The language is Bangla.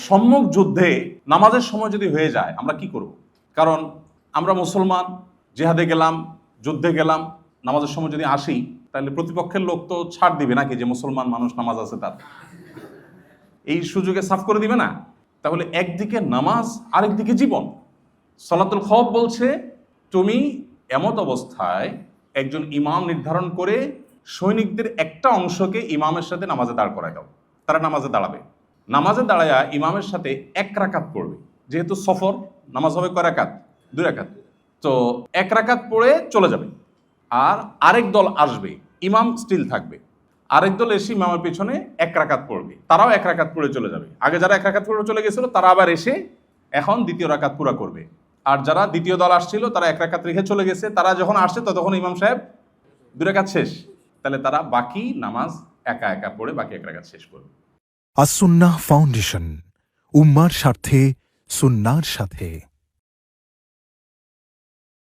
সম্মুখ যুদ্ধে নামাজের সময় যদি হয়ে যায় আমরা কি করব? কারণ আমরা মুসলমান, জিহাদে গেলাম, যুদ্ধে গেলাম, নামাজের সময় যদি আসি তাহলে প্রতিপক্ষের লোক তো ছাড় দিবে নাকি, যে মুসলমান মানুষ নামাজ আছে তার, এই সুযোগে সাফ করে দিবে না? তাহলে একদিকে নামাজ, আরেকদিকে জীবন। সলাতুল খওফ বলছে তুমি এমত অবস্থায় একজন ইমাম নির্ধারণ করে সৈনিকদের একটা অংশকে ইমামের সাথে নামাজে দাঁড় করায় দাও। তারা নামাজে দাঁড়াবে, নামাজে দাঁড়ায়া ইমামের সাথে 1 রাকাত পড়বে। যেহেতু সফর, নামাজ হবে কয় রাকাত? 2 রাকাত। তো 1 রাকাত পড়ে চলে যাবে, আর আরেক দল আসবে, ইমাম স্টিল থাকবে, আরেক দল এসে ইমামের পিছনে 1 রাকাত পড়বে, তারাও 1 রাকাত পড়ে চলে যাবে। আগে যারা 1 রাকাত পড়ে চলে গেছিল তারা আবার এসে এখন দ্বিতীয় রাকাত পুরা করবে। আর যারা দ্বিতীয় দল আসছিল তারা 1 রাকাত রেখে চলে গেছে, তারা যখন আসছে ততক্ষণ ইমাম সাহেব 2 রাকাত শেষ। তাহলে তারা বাকি নামাজ একা একা পড়ে বাকি 1 রাকাত শেষ করবে। আস-সুন্নাহ ফাউন্ডেশন, উম্মার স্বার্থে সুন্নাহর সাথে।